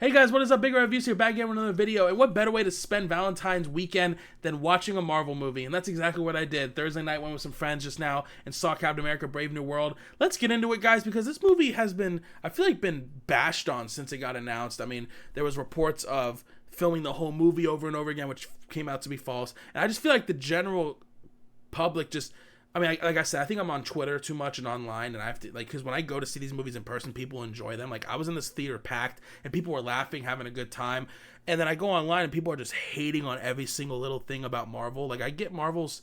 Hey guys, what is up? Big Reviews here, back again with another video. And what better way to spend Valentine's weekend than watching a Marvel movie? And that's exactly what I did. Thursday night, went with some friends just now and saw Captain America: Brave New World. Let's get into it, guys, because this movie has been, I feel like, been bashed on since it got announced. I mean, there was reports of filming the whole movie over and over again, which came out to be false. And I just feel like the general public just, I mean, like I said, I think I'm on Twitter too much and online, and I have to, like, because when I go to see these movies in person, people enjoy them. Like, I was in this theater packed, and people were laughing, having a good time, and then I go online, and people are just hating on every single little thing about Marvel. Like, I get Marvel's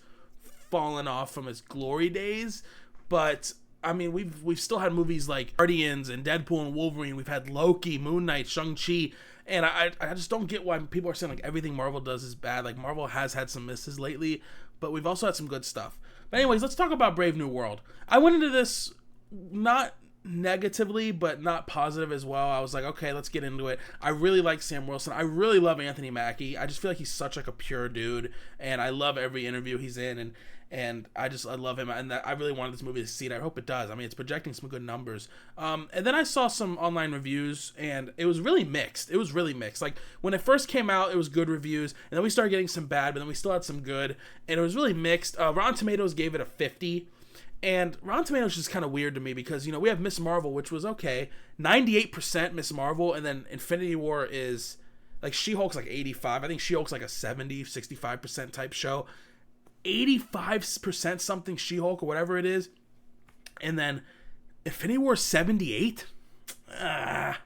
fallen off from its glory days, but I mean, we've still had movies like Guardians and Deadpool and Wolverine. We've had Loki, Moon Knight, Shang-Chi, and I just don't get why people are saying like everything Marvel does is bad. Like, Marvel has had some misses lately, but we've also had some good stuff. But anyways, let's talk about Brave New World. I went into this not negatively, but not positive as well. I was like, okay, let's get into it. I really like Sam Wilson. I really love Anthony Mackie. I just feel like he's such like a pure dude, and I love every interview he's in, and I love him, and I really wanted this movie to succeed. I hope it does. I mean, it's projecting some good numbers. And then I saw some online reviews, and it was really mixed. It was really mixed. Like, when it first came out, it was good reviews, and then we started getting some bad, but then we still had some good, and it was really mixed. Rotten Tomatoes gave it a 50, and Rotten Tomatoes is just kind of weird to me because, you know, we have Miss Marvel, which was okay, 98% Miss Marvel, and then Infinity War is, like, She-Hulk's like 85. I think She-Hulk's like a 70, 65% type show. 85% something She-Hulk or whatever it is, and then Infinity War 78. I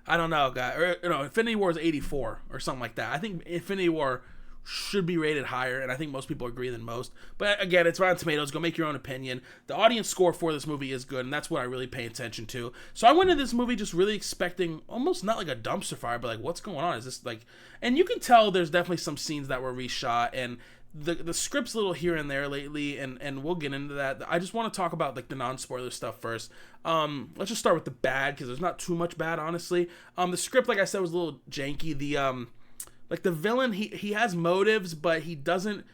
don't know, guy. Or no, Infinity War is 84 or something like that. I think Infinity War should be rated higher, and I think most people agree than most. But again, it's Rotten Tomatoes. Go make your own opinion. The audience score for this movie is good, and that's what I really pay attention to. So I went into this movie just really expecting almost not like a dumpster fire, but like, what's going on? Is this like? And you can tell there's definitely some scenes that were reshot, and the script's a little here and there lately, and we'll get into that. I just want to talk about like the non-spoiler stuff first. Let's just start with the bad, because there's not too much bad, honestly. The script, like I said, was a little janky. Like the villain, he has motives, but he doesn't,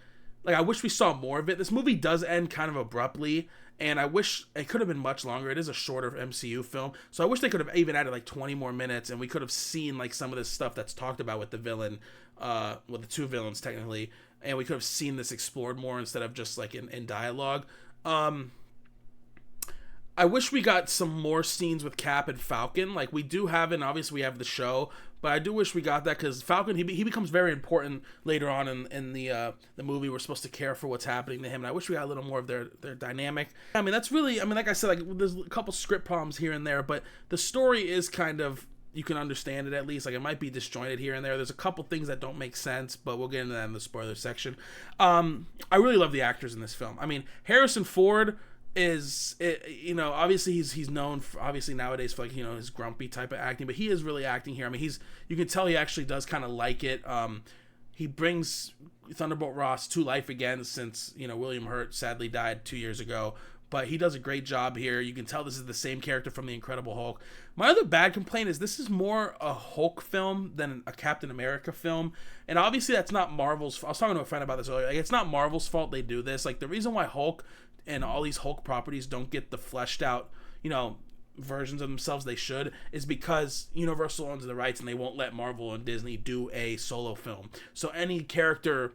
like, I wish we saw more of it. This movie does end kind of abruptly, and I wish it could have been much longer. It is a shorter MCU film, so I wish they could have even added like 20 more minutes, and we could have seen like some of this stuff that's talked about with the villain, with the two villains technically, and we could have seen this explored more instead of just like in dialogue. I wish we got some more scenes with Cap and Falcon. Like, we do have it, and obviously we have the show, but I do wish we got that, because Falcon, he becomes very important later on in the movie. We're supposed to care for what's happening to him, and I wish we got a little more of their dynamic. I mean, that's really, I mean, like I said, like, there's a couple script problems here and there, but the story is kind of, you can understand it at least. Like, it might be disjointed here and there. There's a couple things that don't make sense, but we'll get into that in the spoiler section. I really love the actors in this film. I mean, Harrison Ford is, you know, obviously he's known for, obviously nowadays, for, like, you know, his grumpy type of acting, but he is really acting here. I mean, you can tell he actually does kind of like it. He brings Thunderbolt Ross to life again, since, you know, William Hurt sadly died 2 years ago, but he does a great job here. You can tell this is the same character from the Incredible Hulk. My other bad complaint is this is more a Hulk film than a Captain America film, and obviously that's not Marvel's. I was talking to a friend about this earlier. Like, it's not Marvel's fault they do this. Like, the reason why Hulk and all these Hulk properties don't get the fleshed out, you know, versions of themselves they should, is because Universal owns the rights, and they won't let Marvel and Disney do a solo film. So any character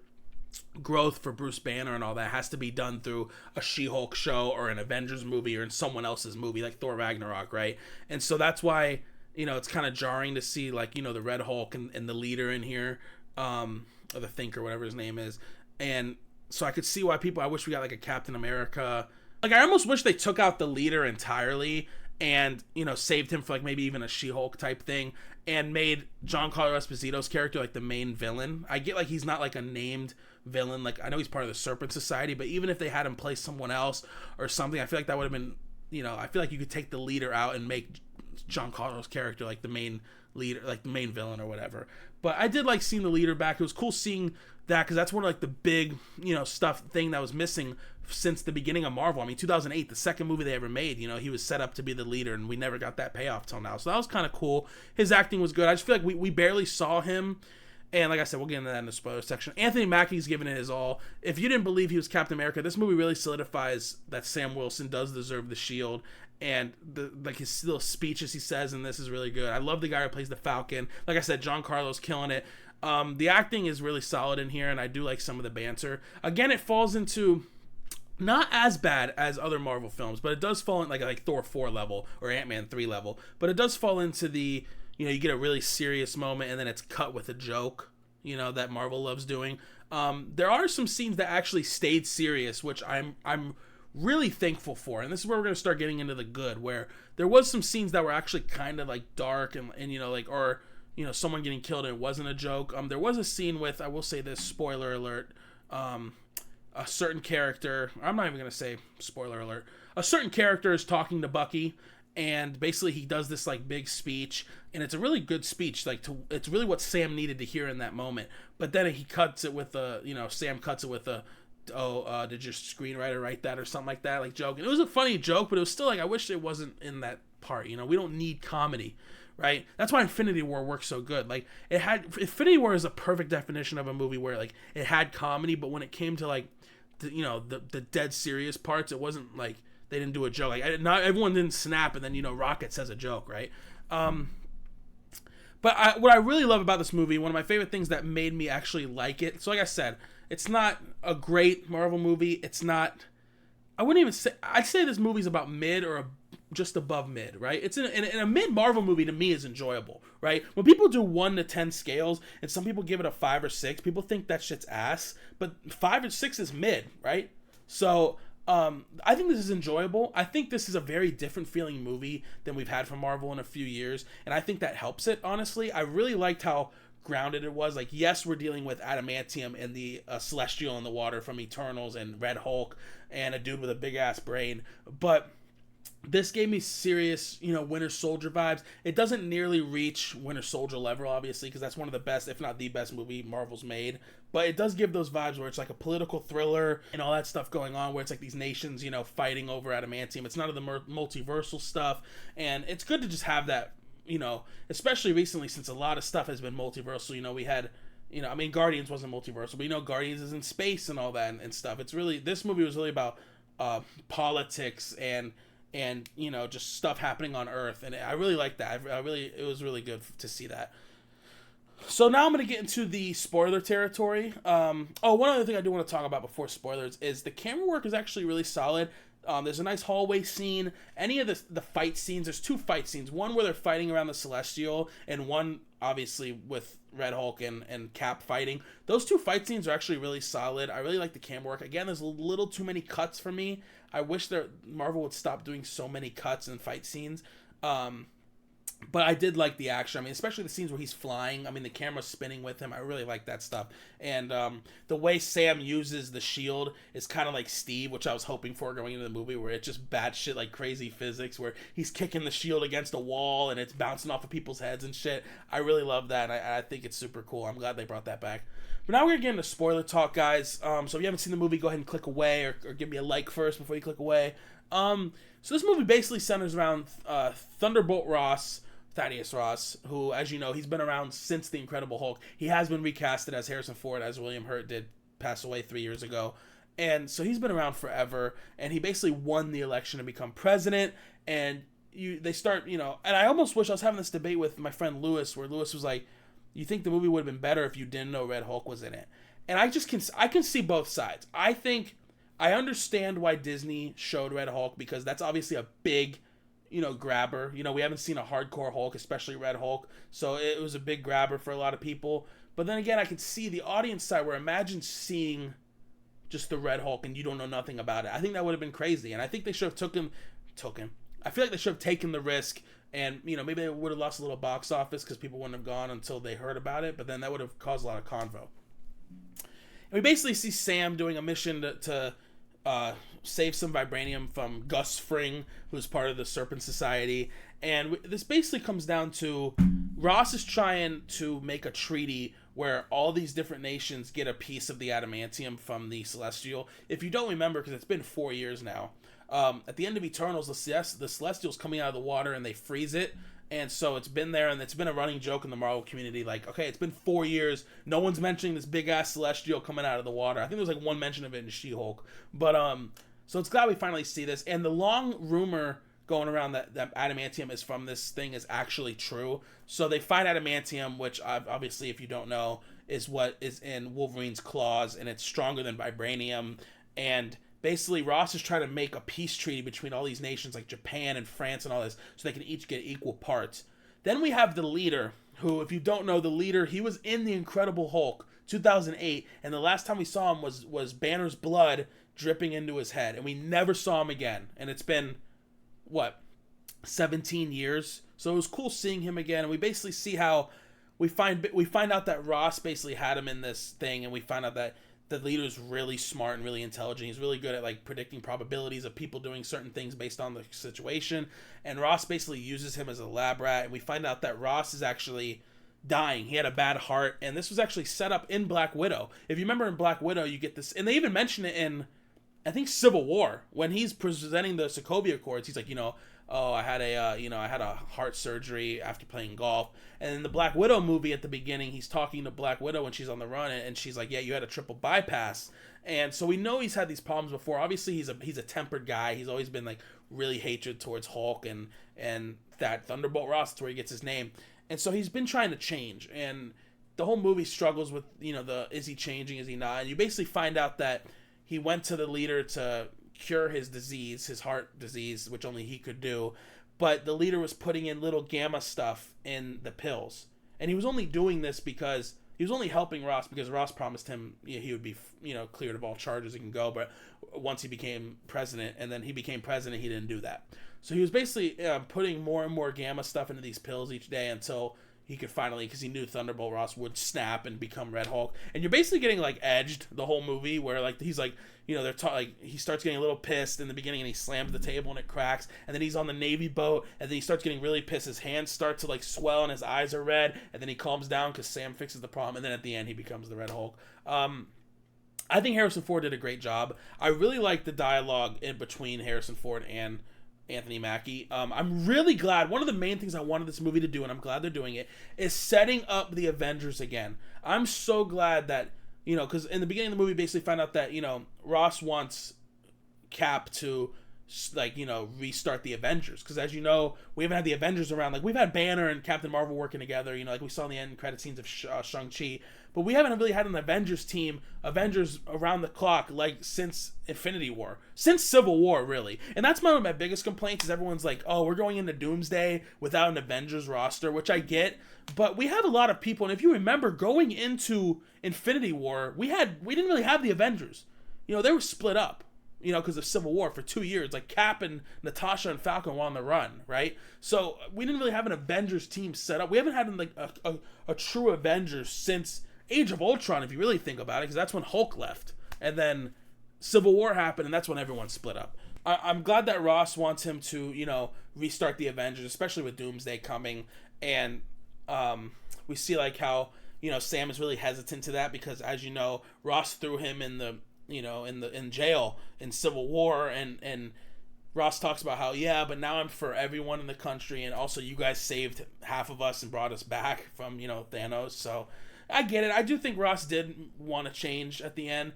growth for Bruce Banner and all that has to be done through a She-Hulk show or an Avengers movie or in someone else's movie, like Thor Ragnarok, right? And so that's why, you know, it's kind of jarring to see, like, you know, the Red Hulk and the leader in here, or the Thinker, whatever his name is. And so I could see why I wish we got like a Captain America. Like, I almost wish they took out the leader entirely and, you know, saved him for like maybe even a She-Hulk type thing, and made Giancarlo Esposito's character like the main villain. I get, like, he's not like a named villain. Like, I know he's part of the Serpent Society, but even if they had him play someone else or something, I feel like that would have been, you know, I feel like you could take the leader out and make Giancarlo's character like the main leader, like the main villain or whatever. But I did like seeing the leader back. It was cool seeing that, because that's one of like the big, you know, thing that was missing since the beginning of Marvel. I mean, 2008, the second movie they ever made, you know, he was set up to be the leader, and we never got that payoff till now. So that was kind of cool. His acting was good. I just feel like we barely saw him. And like I said, we'll get into that in the spoiler section. Anthony Mackie's giving it his all. If you didn't believe he was Captain America, this movie really solidifies that Sam Wilson does deserve the shield. and the like his little speeches he says in this is really good. I love the guy who plays the Falcon. Like I said, Giancarlo's killing it. The acting is really solid in here, and I do like some of the banter. Again, it falls into not as bad as other Marvel films, but it does fall in like Thor 4 level or Ant-Man 3 level. But it does fall into the, you know, you get a really serious moment and then it's cut with a joke, you know, that Marvel loves doing. There are some scenes that actually stayed serious, which I'm really thankful for. And this is where we're going to start getting into the good, where there was some scenes that were actually kind of like dark and you know, like, or, you know, someone getting killed and it wasn't a joke. There was a scene with, I will say this, spoiler alert, a certain character, I'm not even going to say spoiler alert, a certain character is talking to Bucky, and basically he does this like big speech, and it's a really good speech, like it's really what Sam needed to hear in that moment. But then he cuts it with a, you know, Sam cuts it with a, did your screenwriter write that or something like that, like joke. And it was a funny joke, but it was still like, I wish it wasn't in that part, you know, we don't need comedy. Right? That's why Infinity War works so good. Like, Infinity War is a perfect definition of a movie where like it had comedy, but when it came to like the dead serious parts, it wasn't like they didn't do a joke. Like, not everyone didn't snap, and then, you know, Rocket says a joke, right? But what I really love about this movie, one of my favorite things that made me actually like it. So, like I said, it's not a great Marvel movie. It's not. I wouldn't even say. I'd say this movie's about mid or just above mid, right? It's in a mid Marvel movie to me is enjoyable, right? When people do 1 to 10 scales and some people give it a 5 or 6, people think that shit's ass, but 5 or 6 is mid, right? So I think this is enjoyable. I think this is a very different feeling movie than we've had from Marvel in a few years, and I think that helps it, honestly. I really liked how grounded it was. Like, yes, we're dealing with adamantium and the Celestial in the water from Eternals and Red Hulk and a dude with a big ass brain, but this gave me serious, you know, Winter Soldier vibes. It doesn't nearly reach Winter Soldier level, obviously, because that's one of the best, if not the best movie Marvel's made. But it does give those vibes where it's like a political thriller and all that stuff going on, where it's like these nations, you know, fighting over adamantium. It's none of the multiversal stuff. And it's good to just have that, you know, especially recently since a lot of stuff has been multiversal. You know, we had, you know, I mean, Guardians wasn't multiversal, but, you know, Guardians is in space and all that and stuff. It's really, this movie was really about politics and you know, just stuff happening on Earth, and I really like that. It was really good to see that. So now I'm going to get into the spoiler territory. One other thing I do want to talk about before spoilers is the camera work is actually really solid. There's a nice hallway scene. Any of the fight scenes, there's 2 fight scenes. One where they're fighting around the Celestial, and one, obviously, with Red Hulk and Cap fighting. Those 2 fight scenes are actually really solid. I really like the camera work. Again, there's a little too many cuts for me. I wish that Marvel would stop doing so many cuts and fight scenes. But I did like the action. I mean, especially the scenes where he's flying. I mean, the camera's spinning with him. I really like that stuff. And the way Sam uses the shield is kind of like Steve, which I was hoping for going into the movie, where it's just bad shit like crazy physics, where he's kicking the shield against a wall and it's bouncing off of people's heads and shit. I really love that, and I think it's super cool. I'm glad they brought that back. But now we're going to get into spoiler talk, guys. So if you haven't seen the movie, go ahead and click away, or give me a like first before you click away. So this movie basically centers around Thunderbolt Ross, Thaddeus Ross, who, as you know, he's been around since The Incredible Hulk. He has been recasted as Harrison Ford, as William Hurt did pass away 3 years ago. And so he's been around forever, and he basically won the election to become president. And they start, you know, and I almost wish I was having this debate with my friend Lewis, where Lewis was like, you think the movie would have been better if you didn't know Red Hulk was in it? And I can see both sides. I understand why Disney showed Red Hulk, because that's obviously a big, you know, grabber. You know, we haven't seen a hardcore Hulk, especially Red Hulk, so it was a big grabber for a lot of people. But then again, I can see the audience side, where imagine seeing just the Red Hulk and you don't know nothing about it. I think that would have been crazy, and I think they should have took him. I feel like they should have taken the risk, and, you know, maybe they would have lost a little box office because people wouldn't have gone until they heard about it, but then that would have caused a lot of convo. And we basically see Sam doing a mission to save some vibranium from Gus Fring, who's part of the Serpent Society. And this basically comes down to Ross is trying to make a treaty where all these different nations get a piece of the adamantium from the Celestial. If you don't remember, because it's been 4 years now, at the end of Eternals, the Celestial's coming out of the water and they freeze it. And so it's been there, and it's been a running joke in the Marvel community. Like, okay, it's been 4 years. No one's mentioning this big-ass Celestial coming out of the water. I think there was like one mention of it in She-Hulk. But, so it's glad we finally see this. And the long rumor going around that adamantium is from this thing is actually true. So they find adamantium, which obviously, if you don't know, is what is in Wolverine's claws, and it's stronger than vibranium. And basically, Ross is trying to make a peace treaty between all these nations like Japan and France and all this, so they can each get equal parts. Then we have the leader, who, if you don't know, the leader, he was in the Incredible Hulk 2008, and the last time we saw him was Banner's blood dripping into his head, and we never saw him again. And it's been, what, 17 years? So it was cool seeing him again, and we basically see how we find out that Ross basically had him in this thing, and we find out that the leader's really smart and really intelligent. He's really good at like predicting probabilities of people doing certain things based on the situation, and Ross basically uses him as a lab rat, and we find out that Ross is actually dying. He had a bad heart, and this was actually set up in Black Widow. If you remember, in Black Widow, you get this, and they even mention it in, I think, Civil War, when he's presenting the Sokovia Accords. He's like, oh, I had a heart surgery after playing golf. And in the Black Widow movie, at the beginning, he's talking to Black Widow when she's on the run, and she's like, yeah, you had a triple bypass. And so we know he's had these problems before. Obviously, he's a tempered guy. He's always been like really hatred towards Hulk and that Thunderbolt Ross. That's where he gets his name. And so he's been trying to change, and the whole movie struggles with, is he changing, is he not? And you basically find out that he went to the leader to cure his disease, his heart disease, which only he could do, but the leader was putting in little gamma stuff in the pills. And he was only doing this because he was only helping Ross because Ross promised him he would be, cleared of all charges and can go, but once he became president, and then he became president, he didn't do that. So he was basically putting more and more gamma stuff into these pills each day until he could finally, because he knew Thunderbolt Ross would snap and become Red Hulk. And you're basically getting like edged the whole movie, where like he's like, he starts getting a little pissed in the beginning, and he slams the table and it cracks, and then he's on the Navy boat, and then he starts getting really pissed. His hands start to like swell and his eyes are red, and then he calms down because Sam fixes the problem, and then at the end he becomes the Red Hulk. I think Harrison Ford did a great job. I really like the dialogue in between Harrison Ford and Anthony Mackie. I'm really glad. One of the main things I wanted this movie to do, and I'm glad they're doing it, is setting up the Avengers again. I'm so glad that, because in the beginning of the movie, basically found out that, Ross wants Cap to, restart the Avengers. Because as you know, we haven't had the Avengers around. Like, we've had Banner and Captain Marvel working together, like we saw in the end credit scenes of Shang-Chi. But we haven't really had an Avengers team, Avengers around the clock, like, since Infinity War. Since Civil War, really. And that's one of my biggest complaints, is everyone's like, oh, we're going into Doomsday without an Avengers roster, which I get. But we have a lot of people, and if you remember, going into Infinity War, we didn't really have the Avengers. They were split up, because of Civil War for 2 years. Like, Cap and Natasha and Falcon were on the run, right? So we didn't really have an Avengers team set up. We haven't had like a true Avengers since Age of Ultron, if you really think about it, because that's when Hulk left, and Civil War happened, and that's when everyone split up. I'm glad that Ross wants him to, restart the Avengers, especially with Doomsday coming, and we see like how, Sam is really hesitant to that, because as you know, Ross threw him in the, in jail in Civil War, and Ross talks about how, yeah, but now I'm for everyone in the country, and also you guys saved half of us and brought us back from, Thanos, so I get it. I do think Ross did want to change at the end.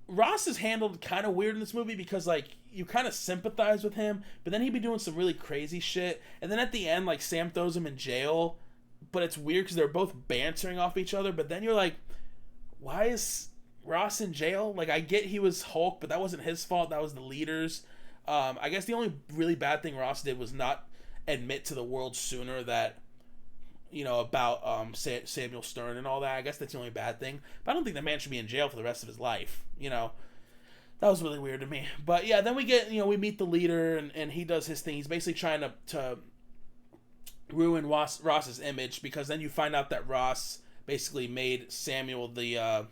Ross is handled kind of weird in this movie because, like, you kind of sympathize with him, but then he'd be doing some really crazy shit. And then at the end, like, Sam throws him in jail, but it's weird because they're both bantering off each other. But then you're like, why is Ross in jail? Like, I get he was Hulk, but that wasn't his fault. That was the leader's. I guess the only really bad thing Ross did was not admit to the world sooner that, about Samuel Stern and all that. I guess that's the only bad thing. But I don't think that man should be in jail for the rest of his life. That was really weird to me. But yeah, then we get, we meet the leader, and he does his thing. He's basically trying to ruin Ross's image, because then you find out that Ross basically made Samuel the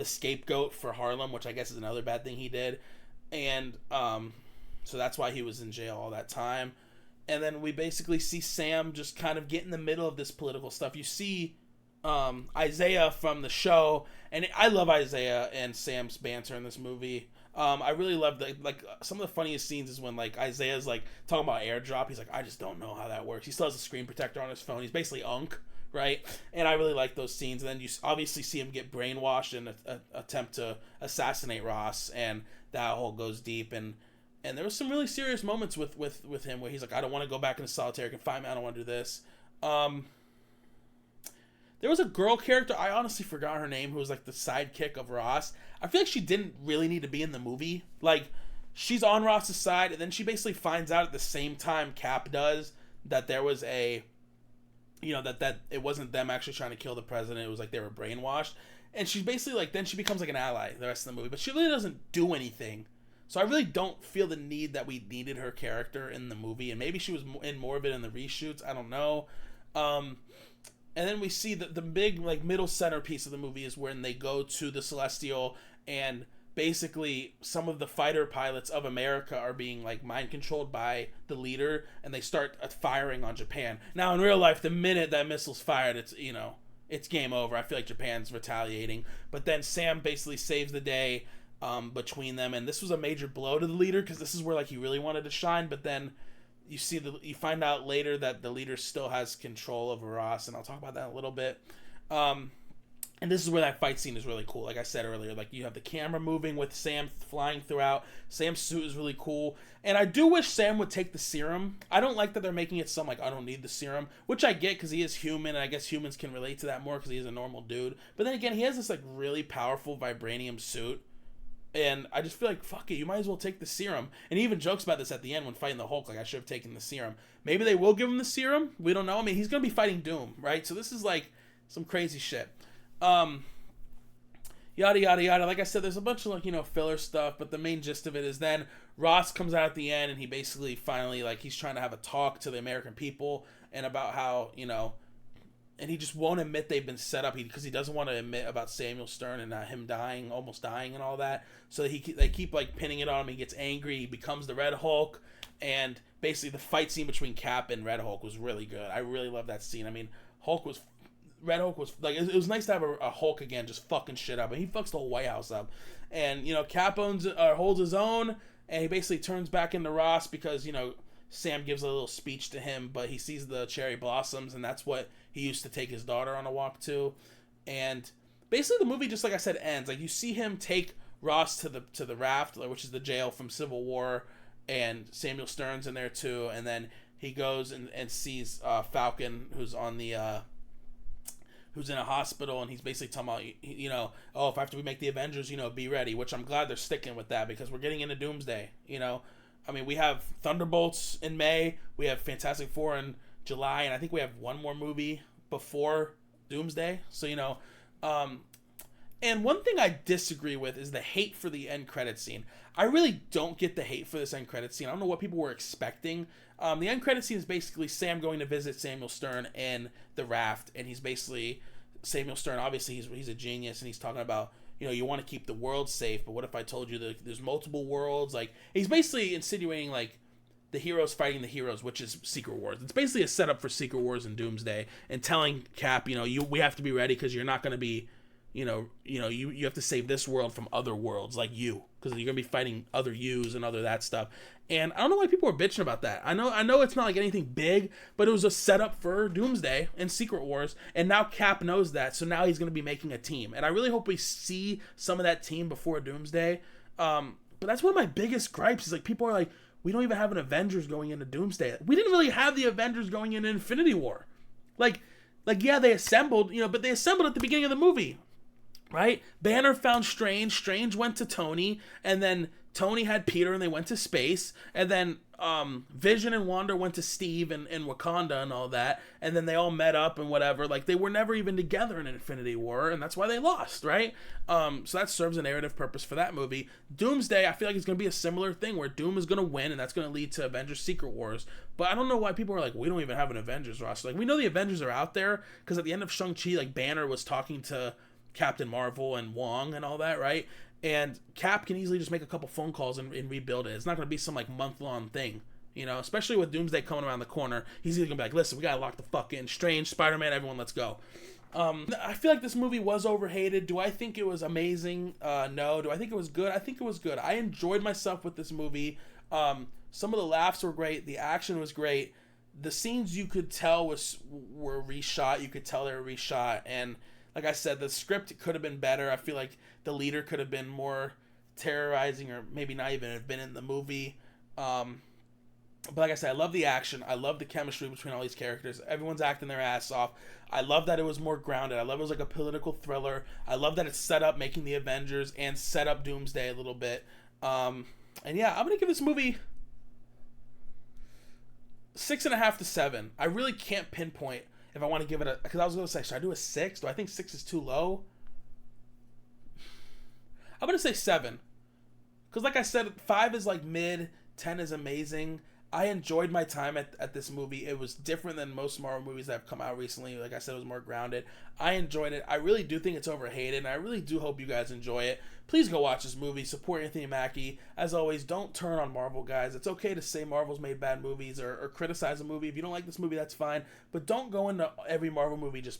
scapegoat for Harlem, which I guess is another bad thing he did. And so that's why he was in jail all that time. And then we basically see Sam just kind of get in the middle of this political stuff. You see Isaiah from the show, and I love Isaiah and Sam's banter in this movie. I really love some of the funniest scenes is when like Isaiah's like talking about airdrop. He's like, I just don't know how that works. He still has a screen protector on his phone. He's basically Unc, right? And I really like those scenes. And then you obviously see him get brainwashed and attempt to assassinate Ross, and that whole goes deep. And And there was some really serious moments with him where he's like, I don't want to go back into solitary confinement. I don't want to do this. There was a girl character, I honestly forgot her name, who was like the sidekick of Ross. I feel like she didn't really need to be in the movie. Like, she's on Ross's side, and then she basically finds out at the same time Cap does that there was a, that it wasn't them actually trying to kill the president. It was like they were brainwashed. And she's basically like, then she becomes like an ally the rest of the movie. But she really doesn't do anything. So I really don't feel the need that we needed her character in the movie. And maybe she was in more of it in the reshoots. I don't know. And then we see that the big like middle centerpiece of the movie is when they go to the Celestial, and basically some of the fighter pilots of America are being like mind controlled by the leader, and they start firing on Japan. Now in real life, the minute that missile's fired, it's game over. I feel like Japan's retaliating, but then Sam basically saves the day between them, and this was a major blow to the leader because this is where like he really wanted to shine, but then you find out later that the leader still has control over Ross, and I'll talk about that in a little bit. And this is where that fight scene is really cool. Like I said earlier, like you have the camera moving with Sam flying throughout. Sam's suit is really cool, and I do wish Sam would take the serum. I don't like that they're making it some like I don't need the serum, which I get because he is human, and I guess humans can relate to that more because he's a normal dude. But then again, he has this like really powerful vibranium suit. And I just feel like, fuck it, you might as well take the serum. And he even jokes about this at the end when fighting the Hulk, like, I should have taken the serum. Maybe they will give him the serum. We don't know. I mean, he's going to be fighting Doom, right? So this is, like, some crazy shit. Yada, yada, yada. Like I said, there's a bunch of, like, filler stuff. But the main gist of it is then Ross comes out at the end, and he basically finally, like, he's trying to have a talk to the American people and about how, and he just won't admit they've been set up because he doesn't want to admit about Samuel Stern and him almost dying and all that. So they keep like pinning it on him. He gets angry. He becomes the Red Hulk, and basically the fight scene between Cap and Red Hulk was really good. I really love that scene. I mean, Red Hulk was like, it was nice to have a Hulk again, just fucking shit up, and he fucks the whole White House up. And Cap holds his own, and he basically turns back into Ross because Sam gives a little speech to him, but he sees the cherry blossoms, and that's what he used to take his daughter on a walk to. And basically the movie, just like I said, ends. Like, you see him take Ross to the raft, which is the jail from Civil War, and Samuel Stern's in there too. And then he goes and sees Falcon, who's on the who's in a hospital, and he's basically talking about, oh, if I have to make the Avengers, be ready. Which I'm glad they're sticking with that because we're getting into Doomsday. I mean, we have Thunderbolts in May, we have Fantastic Four in July, and I think we have one more movie before Doomsday. So, and one thing I disagree with is the hate for the end credit scene. I really don't get the hate for this end credit scene. I don't know what people were expecting. The end credit scene is basically Sam going to visit Samuel Stern in the raft, and he's basically, Samuel Stern, obviously he's a genius, and he's talking about, you want to keep the world safe, but what if I told you that there's multiple worlds? Like, he's basically insinuating, like, the heroes fighting the heroes, which is Secret Wars. It's basically a setup for Secret Wars and Doomsday, and telling Cap, we have to be ready because you're not going to be, you have to save this world from other worlds like you, because you're going to be fighting other yous and other that stuff. And I don't know why people are bitching about that. I know it's not like anything big, but it was a setup for Doomsday and Secret Wars, and now Cap knows that, so now he's going to be making a team. And I really hope we see some of that team before Doomsday. But that's one of my biggest gripes is like people are like, we don't even have an Avengers going into Doomsday. We didn't really have the Avengers going into Infinity War. Like yeah, they assembled, but they assembled at the beginning of the movie, right? Banner found Strange. Strange went to Tony, and then Tony had Peter, and they went to space, and then Vision and Wanda went to Steve and Wakanda and all that, and then they all met up and whatever. Like, they were never even together in Infinity War, and that's why they lost, right? So that serves a narrative purpose for that movie. Doomsday, I feel like it's going to be a similar thing where Doom is going to win, and that's going to lead to Avengers Secret Wars. But I don't know why people are like, we don't even have an Avengers roster. Like, we know the Avengers are out there, because at the end of Shang-Chi, like, Banner was talking to Captain Marvel and Wong and all that, right? And Cap can easily just make a couple phone calls and rebuild it. It's not going to be some, like, month-long thing, especially with Doomsday coming around the corner. He's either going to be like, listen, we got to lock the fuck in. Strange, Spider-Man, everyone, let's go. I feel like this movie was overhated. Do I think it was amazing? No. Do I think it was good? I think it was good. I enjoyed myself with this movie. Some of the laughs were great. The action was great. The scenes you could tell were reshot. You could tell they were reshot. And like I said, the script could have been better. I feel like the leader could have been more terrorizing, or maybe not even have been in the movie. But like I said, I love the action. I love the chemistry between all these characters. Everyone's acting their ass off. I love that it was more grounded. I love it was like a political thriller. I love that it's set up making the Avengers and set up Doomsday a little bit. And yeah, I'm gonna give this movie 6.5 to 7. I really can't pinpoint if I want to give it a, because I was gonna say, should I do a 6? Do I think 6 is too low? I'm gonna say 7. Because like I said, 5 is like mid, 10 is amazing. I enjoyed my time at this movie. It was different than most Marvel movies that have come out recently. Like I said, it was more grounded. I enjoyed it. I really do think it's overhated, and I really do hope you guys enjoy it. Please go watch this movie. Support Anthony Mackie. As always, don't turn on Marvel, guys. It's okay to say Marvel's made bad movies or criticize a movie. If you don't like this movie, that's fine. But don't go into every Marvel movie just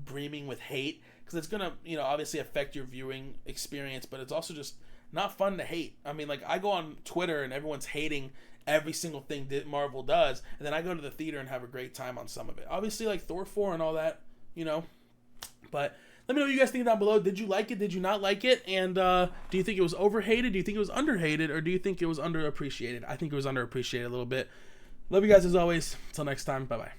breaming with hate, because it's going to, obviously affect your viewing experience, but it's also just not fun to hate. I mean, like, I go on Twitter and everyone's hating every single thing that Marvel does, and then I go to the theater and have a great time on some of it. Obviously, like Thor 4 and all that, But let me know what you guys think down below. Did you like it? Did you not like it? And do you think it was overhated? Do you think it was underhated? Or do you think it was underappreciated? I think it was underappreciated a little bit. Love you guys as always. Until next time. Bye-bye.